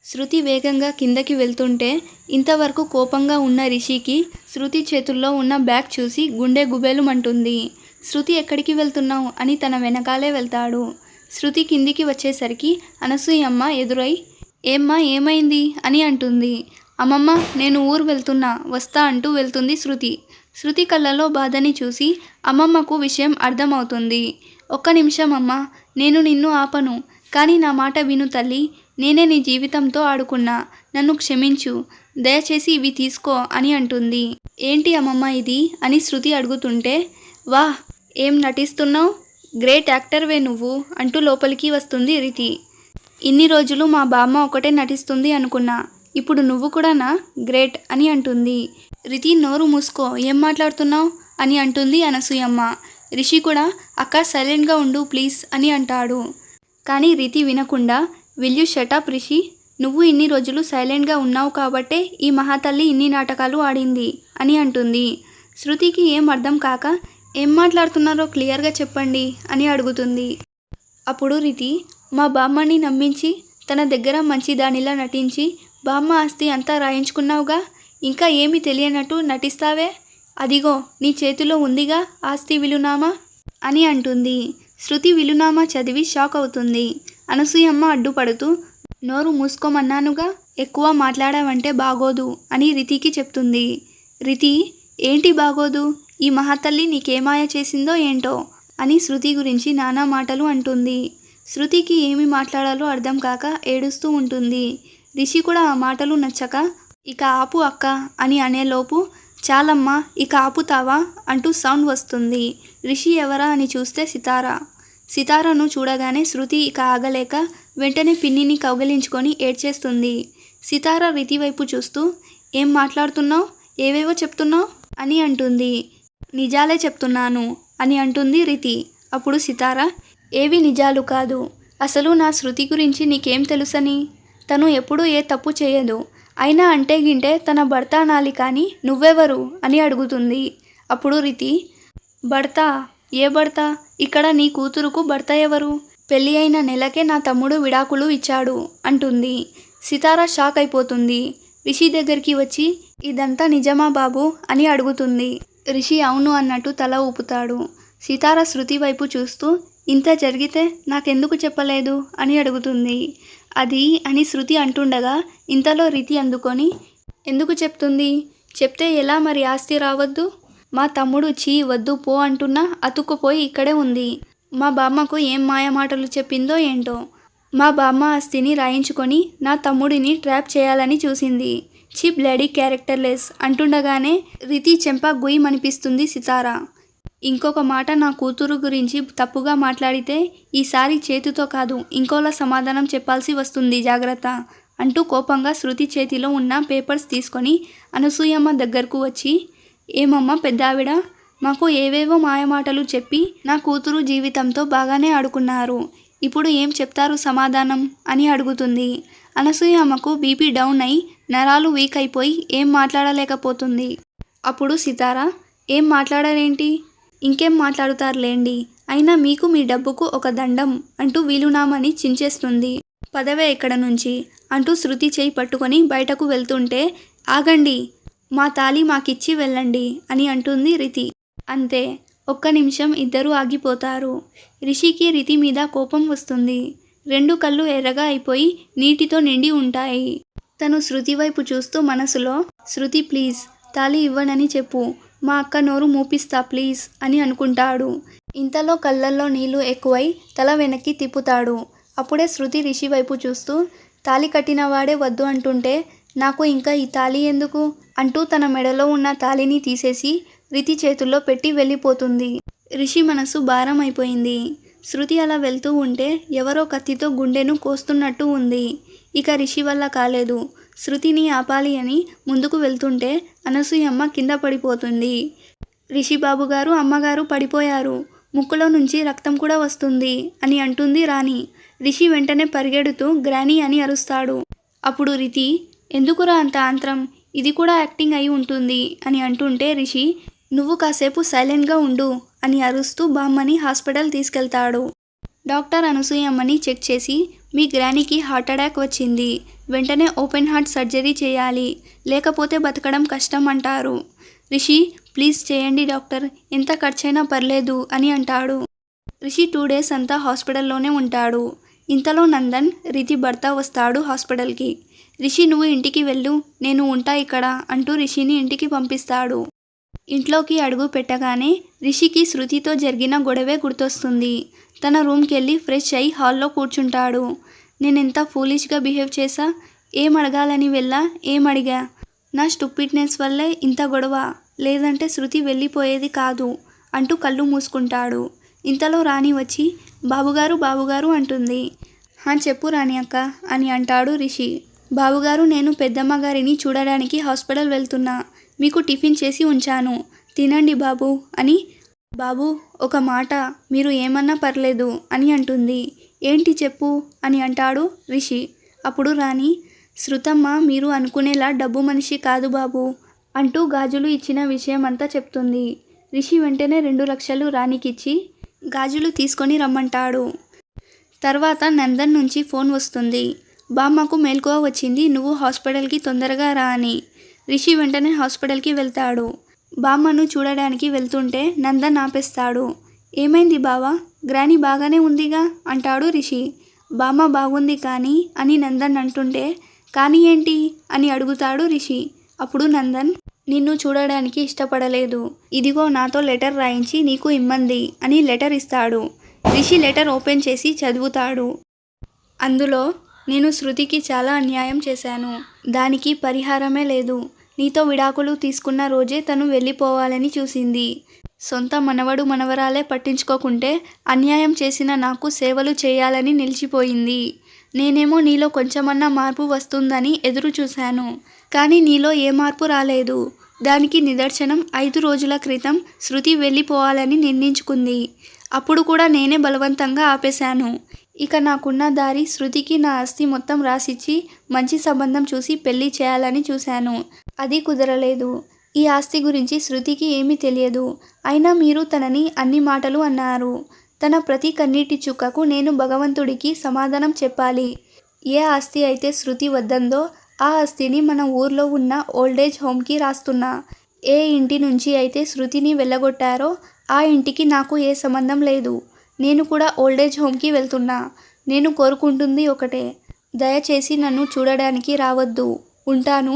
శృతి వేగంగా కిందకి వెళ్తుంటే ఇంతవరకు కోపంగా ఉన్న రిషికి శృతి చేతుల్లో ఉన్న బ్యాగ్ చూసి గుండె గుబేలుమంటుంది. శృతి ఎక్కడికి వెళ్తున్నావు అని తన వెనకాలే వెళ్తాడు. శృతి కిందికి వచ్చేసరికి అనసూయమ్మ ఎదురై ఏమ్మా ఏమైంది అని అంటుంది. అమ్మమ్మ నేను ఊరు వెళ్తున్నా వస్తా అంటూ వెళ్తుంది శృతి. శృతి కళ్ళలో బాధని చూసి అమ్మమ్మకు విషయం అర్థమవుతుంది. ఒక్క నిమిషం అమ్మా, నేను నిన్ను ఆపను, కానీ నా మాట విను తల్లి. నేనే నీ జీవితంతో ఆడుకున్నా, నన్ను క్షమించు, దయచేసి ఇవి తీసుకో అని అంటుంది. ఏంటి అమ్మమ్మ ఇది అని శృతి అడుగుతుంటే, వాహ్ ఏం నటిస్తున్నావు, గ్రేట్ యాక్టర్వే నువ్వు అంటూ లోపలికి వస్తుంది రితి. ఇన్ని రోజులు మా బామ్మ ఒకటే నటిస్తుంది అనుకున్నా, ఇప్పుడు నువ్వు కూడానా, గ్రేట్ అని అంటుంది. రితి నోరు మూసుకో, ఏం మాట్లాడుతున్నావు అని అంటుంది అనసూయమ్మ. రిషి కూడా అక్క సైలెంట్గా ఉండు ప్లీజ్ అని అంటాడు. కానీ రితి వినకుండా విల్ యూ షటప్ రిషి, నువ్వు ఇన్ని రోజులు సైలెంట్గా ఉన్నావు కాబట్టే ఈ మహాతల్లి ఇన్ని నాటకాలు ఆడింది అని అంటుంది. శృతికి ఏం అర్థం కాక ఏం మాట్లాడుతున్నారో క్లియర్గా చెప్పండి అని అడుగుతుంది. అప్పుడు రితి మా బామ్మని నమ్మించి తన దగ్గర మంచిదానిలా నటించి బామ్మ ఆస్తి అంతా రాయించుకున్నావుగా, ఇంకా ఏమీ తెలియనట్టు నటిస్తావే, అదిగో నీ చేతిలో ఉందిగా ఆస్తి విలునామా అని అంటుంది. శృతి విలునామా చదివి షాక్ అవుతుంది. అనసూయమ్మ అడ్డుపడుతూ నోరు మూసుకోమన్నానుగా, ఎక్కువ మాట్లాడావంటే బాగోదు అని రితికి చెప్తుంది. రితి ఏంటి బాగోదు, ఈ మహాతల్లి నీకేమాయ చేసిందో ఏంటో అని శృతి గురించి నానా మాటలు అంటుంది. శృతికి ఏమి మాట్లాడాలో అర్థం కాక ఏడుస్తూ ఉంటుంది. రిషి కూడా ఆ మాటలు నచ్చక ఇక ఆపు అక్క అని అనేలోపు చాలమ్మా ఇక ఆపుతావా అంటూ సౌండ్ వస్తుంది. రిషి ఎవరా అని చూస్తే సితారా. సితారాను చూడగానే శృతి ఇక ఆగలేక వెంటనే పిన్నిని కౌగిలించుకొని ఏడ్చేస్తుంది. సితారా రితి వైపు చూస్తూ ఏం మాట్లాడుతున్నావు, ఏవేవో చెప్తున్నావు అని అంటుంది. నిజాలే చెప్తున్నాను అని అంటుంది రితి. అప్పుడు సితారా ఏవి నిజాలు కాదు, అసలు నా శృతి గురించి నీకేం తెలుసని, తను ఎప్పుడూ ఏ తప్పు చేయదు, అయినా అంటే గింటే తన భర్త అనాలి కానీ నువ్వెవరు అని అడుగుతుంది. అప్పుడు రితి భర్త, ఏ భర్త, ఇక్కడ నీ కూతురుకు భర్త ఎవరు, పెళ్ళి అయిన నెలకే నా తమ్ముడు విడాకులు ఇచ్చాడు అంటుంది. సితారా షాక్ అయిపోతుంది. రిషి దగ్గరికి వచ్చి ఇదంతా నిజమా బాబు అని అడుగుతుంది. రిషి అవును అన్నట్టు తల ఊపుతాడు. సితారా శృతి వైపు చూస్తూ ఇంత జరిగితే నాకెందుకు చెప్పలేదు అని అడుగుతుంది. అది అని శృతి అంటుండగా ఇంతలో రితి అందుకొని ఎందుకు చెప్తుంది, చెప్తే ఎలా మరి ఆస్తి రావద్దు, మా తమ్ముడు చీ వద్దు పో అంటున్నా అతుక్కుపోయి ఇక్కడే ఉంది, మా బామ్మకు ఏం మాయమాటలు చెప్పిందో ఏంటో, మా బామ్మ ఆస్తిని రాయించుకొని నా తమ్ముడిని ట్రాప్ చేయాలని చూసింది, చీ బ్లడీ క్యారెక్టర్లెస్ అంటుండగానే రితి చెంప గుయ్యమనిపిస్తుంది సితారా. ఇంకొక మాట నా కూతురు గురించి తప్పుగా మాట్లాడితే ఈసారి చేతితో కాదు ఇంకోలా సమాధానం చెప్పాల్సి వస్తుంది జాగ్రత్త అంటూ కోపంగా శృతి చేతిలో ఉన్న పేపర్స్ తీసుకొని అనసూయమ్మ దగ్గరకు వచ్చి ఏమమ్మా పెద్దావిడ, మాకు ఏవేవో మాయమాటలు చెప్పి నా కూతురు జీవితంతో బాగానే ఆడుకున్నారు, ఇప్పుడు ఏం చెప్తారు సమాధానం అని అడుగుతుంది. అనసూయమ్మకు బీపీ డౌన్ అయి నరాలు వీక్ అయిపోయి ఏం మాట్లాడలేకపోతుంది. అప్పుడు సితారా ఏం మాట్లాడారేంటి, ఇంకేం మాట్లాడుతారులేండి, అయినా మీకు మీ డబ్బుకు ఒక దండం అంటూ వీలునామని చించేస్తుంది. పదవే ఇక్కడ నుంచి అంటూ శృతి చేయి పట్టుకొని బయటకు వెళ్తుంటే ఆగండి, మా తాళి మాకిచ్చి వెళ్ళండి అని అంటుంది రితి. అంతే, ఒక్క నిమిషం ఇద్దరూ ఆగిపోతారు. రిషికి రితి మీద కోపం వస్తుంది. రెండు కళ్ళు ఎర్రగా అయిపోయి నీటితో నిండి ఉంటాయి. తను శృతి వైపు చూస్తూ మనసులో శృతి ప్లీజ్ తాళి ఇవ్వనని చెప్పు, మా అక్క నోరు మూపిస్తా ప్లీజ్ అని అనుకుంటాడు. ఇంతలో కళ్ళల్లో నీళ్లు ఎక్కువై తల వెనక్కి తిప్పుతాడు. అప్పుడే శృతి రిషి వైపు చూస్తూ తాళి కట్టిన వాడే వద్దు అంటుంటే నాకు ఇంకా ఈ తాళి ఎందుకు అంటూ తన మెడలో ఉన్న తాళిని తీసేసి రితి చేతుల్లో పెట్టి వెళ్ళిపోతుంది. రిషి మనసు భారం అయిపోయింది. శృతి అలా వెళ్తూ ఉంటే ఎవరో కత్తితో గుండెను కోస్తున్నట్టు ఉంది. ఇక రిషి వల్ల కాలేదు. శృతిని ఆపాలి అని ముందుకు వెళ్తుంటే అనసూయమ్మ కింద పడిపోతుంది. రిషి బాబుగారు అమ్మగారు పడిపోయారు, ముక్కులో నుంచి రక్తం కూడా వస్తుంది అని అంటుంది రాణి. రిషి వెంటనే పరిగెడుతూ గ్రానీ అని అరుస్తాడు. అప్పుడు రితి ఎందుకురా అంత ఆంత్రం, ఇది కూడా యాక్టింగ్ అయి ఉంటుంది అని అంటుంటే రిషి నువ్వు కాసేపు సైలెంట్గా ఉండు అని అరుస్తూ బామ్మని హాస్పిటల్ తీసుకెళ్తాడు. డాక్టర్ అనసూయమ్మని చెక్ చేసి మీ గ్రానీకి హార్ట్ అటాక్ వచ్చింది, వెంటనే ఓపెన్ హార్ట్ సర్జరీ చేయాలి, లేకపోతే బతకడం కష్టం అంటారు. రిషి ప్లీజ్ చేయండి డాక్టర్, ఎంత ఖర్చైనా పర్లేదు అని అంటాడు. రిషి 2 డేస్ అంతా హాస్పిటల్లోనే ఉంటాడు. ఇంతలో నందన్ రితి భర్త వస్తాడు హాస్పిటల్కి. రిషి నువ్వు ఇంటికి వెళ్ళు, నేను ఉంటా ఇక్కడ అంటూ రిషిని ఇంటికి పంపిస్తాడు. ఇంట్లోకి అడుగు పెట్టగానే రిషికి శృతితో జరిగిన గొడవే గుర్తొస్తుంది. తన రూమ్కి వెళ్ళి ఫ్రెష్ అయి హాల్లో కూర్చుంటాడు. నేనెంత ఫూలిష్గా బిహేవ్ చేశా, ఏం అడగాలని వెళ్ళా, ఏం అడిగా, నా స్టూపిడ్నెస్ వల్లే ఇంత గొడవ, లేదంటే శృతి వెళ్ళిపోయేది కాదు అంటూ కళ్ళు మూసుకుంటాడు. ఇంతలో రాణి వచ్చి బాబుగారు బాబుగారు అంటుంది. చెప్పు రాణి అక్క అని అంటాడు రిషి. బాబుగారు నేను పెద్దమ్మ గారిని చూడడానికి హాస్పిటల్ వెళ్తున్నా, మీకు టిఫిన్ చేసి ఉంచాను, తినండి బాబు అని. బాబు ఒక మాట, మీరు ఏమన్నా పర్లేదు అని అంటుంది. ఏంటి చెప్పు అని అంటాడు రిషి. అప్పుడు రాణి శృతమ్మ మీరు అనుకునేలా డబ్బు మనిషి కాదు బాబు అంటూ గాజులు ఇచ్చిన విషయం అంతా చెప్తుంది. రిషి వెంటనే 2 లక్షలు రాణికిచ్చి గాజులు తీసుకొని రమ్మంటాడు. తర్వాత నందన్ నుంచి ఫోన్ వస్తుంది. బామ్మకు మేల్కువ వచ్చింది, నువ్వు హాస్పిటల్కి తొందరగా రా అని. రిషి వెంటనే హాస్పిటల్కి వెళ్తాడు. బామ్మను చూడడానికి వెళ్తుంటే నందన్ ఆపేస్తాడు. ఏమైంది బావా, గ్రాని బాగానే ఉందిగా అంటాడు రిషి. బామ్మ బాగుంది కానీ అని నందన్ అంటుంటే కానీ ఏంటి అని అడుగుతాడు రిషి. అప్పుడు నందన్ నిన్ను చూడడానికి ఇష్టపడలేదు, ఇదిగో నాతో లెటర్ రాయించి నీకు ఇమ్మంది అని లెటర్ ఇస్తాడు. రిషి లెటర్ ఓపెన్ చేసి చదువుతాడు. అందులో నేను శృతికి చాలా అన్యాయం చేశాను, దానికి పరిహారమే లేదు, నీతో విడాకులు తీసుకున్న రోజే తను వెళ్ళిపోవాలని చూసింది, సొంత మనవడు మనవరాలే పట్టించుకోకుంటే అన్యాయం చేసిన నాకు సేవలు చేయాలని నిలిచిపోయింది. నేనేమో నీలో కొంచెమన్నా మార్పు వస్తుందని ఎదురు చూశాను, కానీ నీలో ఏ మార్పు రాలేదు. దానికి నిదర్శనం 5 రోజుల క్రితం శృతి వెళ్ళిపోవాలని నిర్ణయించుకుంది, అప్పుడు కూడా నేనే బలవంతంగా ఆపేశాను. ఇక నాకున్న దారి శృతికి నా ఆస్తి మొత్తం రాసిచ్చి మంచి సంబంధం చూసి పెళ్లి చేయాలని చూశాను, అది కుదరలేదు. ఈ ఆస్తి గురించి శృతికి ఏమీ తెలియదు, అయినా మీరు తనని అన్ని మాటలు అన్నారు. తన ప్రతి కన్నీటి చుక్కకు నేను భగవంతుడికి సమాధానం చెప్పాలి. ఏ ఆస్తి అయితే శృతి వద్దందో ఆ ఆస్తిని మన ఊర్లో ఉన్న ఓల్డేజ్ హోమ్కి రాస్తున్నా. ఏ ఇంటి నుంచి అయితే శృతిని వెళ్ళగొట్టారో ఆ ఇంటికి నాకు ఏ సంబంధం లేదు. నేను కూడా ఓల్డేజ్ హోమ్కి వెళ్తున్నా. నేను కోరుకుంటుంది ఒకటే, దయచేసి నన్ను చూడడానికి రావద్దు, ఉంటాను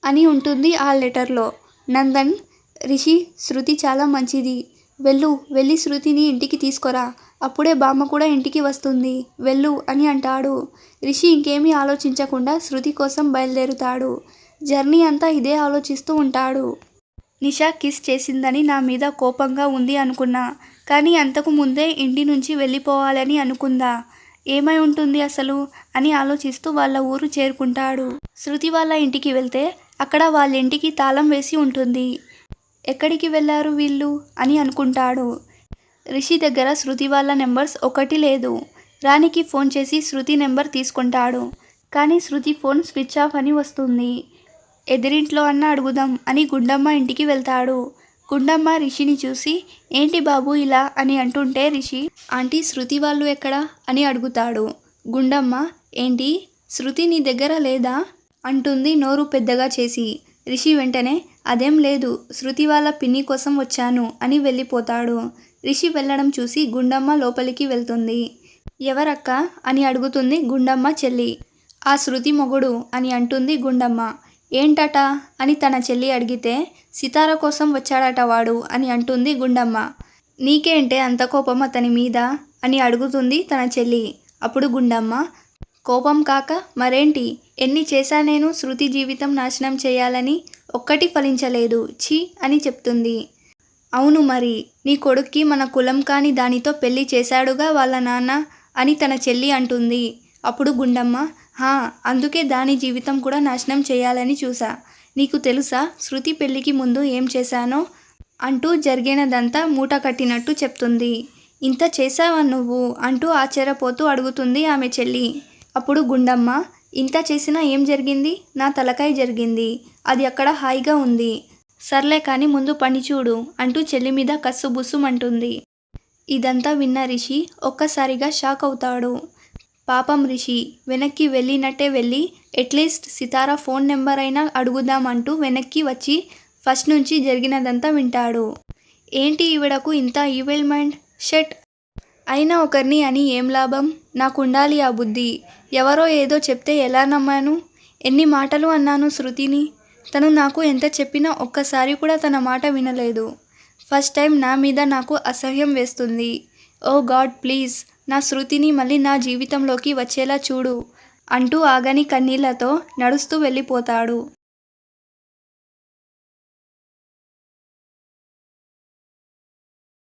అని ఉంటుంది ఆ లెటర్లో. నందన్ రిషి శృతి చాలా మంచిది, వెళ్ళి శృతిని ఇంటికి తీసుకురా, అప్పుడే బామ్మ కూడా ఇంటికి వస్తుంది, వెళ్ళు అని అంటాడు. రిషి ఇంకేమీ ఆలోచించకుండా శృతి కోసం బయలుదేరుతాడు. జర్నీ అంతా ఇదే ఆలోచిస్తూ ఉంటాడు. నిషా కిస్ చేసిందని నా మీద కోపంగా ఉంది అనుకున్నా, కానీ అంతకు ముందే ఇంటి నుంచి వెళ్ళిపోవాలని అనుకుందా, ఏమై ఉంటుంది అసలు అని ఆలోచిస్తూ వాళ్ళ ఊరు చేరుకుంటాడు. శృతి వాళ్ళ ఇంటికి వెళ్తే అక్కడ వాళ్ళ ఇంటికి తాళం వేసి ఉంటుంది. ఎక్కడికి వెళ్ళారు వీళ్ళు అని అనుకుంటాడు. రిషి దగ్గర శృతి వాళ్ళ నెంబర్స్ ఒకటి లేదు. రాణికి ఫోన్ చేసి శృతి నెంబర్ తీసుకుంటాడు, కానీ శృతి ఫోన్ స్విచ్ ఆఫ్ అని వస్తుంది. ఎదిరింట్లో అన్న అడుగుదాం అని గుండమ్మ ఇంటికి వెళ్తాడు. గుండమ్మ రిషిని చూసి ఏంటి బాబు ఇలా అని అంటుంటే రిషి ఆంటీ శృతి వాళ్ళు ఎక్కడా అని అడుగుతాడు. గుండమ్మ ఏంటి శృతి నీ దగ్గర లేదా అంటుంది నోరు పెద్దగా చేసి. రిషి వెంటనే అదేం లేదు, శృతి వాళ్ళ పిన్ని కోసం వచ్చాను అని వెళ్ళిపోతాడు. రిషి వెళ్ళడం చూసి గుండమ్మ లోపలికి వెళ్తుంది. ఎవరక్క అని అడుగుతుంది గుండమ్మ చెల్లి. ఆ శృతి మొగుడు అని అంటుంది గుండమ్మ. ఏంటట అని తన చెల్లి అడిగితే సితార కోసం వచ్చాడట వాడు అని అంటుంది గుండమ్మ. నీకేంటే అంత కోపం అతని మీద అని అడుగుతుంది తన చెల్లి. అప్పుడు గుండమ్మ కోపం కాక మరేంటి, ఎన్ని చేశా నేను శృతి జీవితం నాశనం చేయాలని, ఒక్కటి ఫలించలేదు ఛీ అని చెప్తుంది. అవును మరి, నీ కొడుక్కి మన కులం కాని దానితో పెళ్లి చేశాడుగా వాళ్ళ నాన్న అని తన చెల్లి అంటుంది. అప్పుడు గుండమ్మ అందుకే దాని జీవితం కూడా నాశనం చేయాలని చూసా. నీకు తెలుసా శృతి పెళ్లికి ముందు ఏం చేశానో అంటూ జరిగినదంతా మూట కట్టినట్టు చెప్తుంది. ఇంత చేశావా నువ్వు అంటూ ఆశ్చర్యపోతూ అడుగుతుంది ఆమె చెల్లి. అప్పుడు గుండమ్మ ఇంత చేసినా ఏం జరిగింది, నా తలకాయ జరిగింది, అది అక్కడ హాయిగా ఉంది, సర్లే కానీ ముందు పని చూడు అంటూ చెల్లి మీద కస్సు బుస్సుమంటుంది. ఇదంతా విన్న రిషి ఒక్కసారిగా షాక్ అవుతాడు. పాపం రిషి వెనక్కి వెళ్ళినట్టే వెళ్ళి అట్లీస్ట్ సితార ఫోన్ నెంబర్ అయినా అడుగుదామంటూ వెనక్కి వచ్చి ఫస్ట్ నుంచి జరిగినదంతా వింటాడు. ఏంటి ఈవిడకు ఇంత ఈవిల్ మైండ్, షట్. అయినా ఒకరిని అని ఏం లాభం, నాకుండాలి ఆ బుద్ధి. ఎవరో ఏదో చెప్తే ఎలా నమ్మాను. ఎన్ని మాటలు అన్నాను శృతిని. తను నాకు ఎంత చెప్పినా ఒక్కసారి కూడా తన మాట వినలేదు. ఫస్ట్ టైం నా మీద నాకు అసహ్యం వేస్తుంది. ఓ గాడ్ ప్లీజ్ నా శృతిని మళ్ళీ నా జీవితంలోకి వచ్చేలా చూడు అంటూ ఆగని కన్నీళ్లతో నడుస్తూ వెళ్ళిపోతాడు.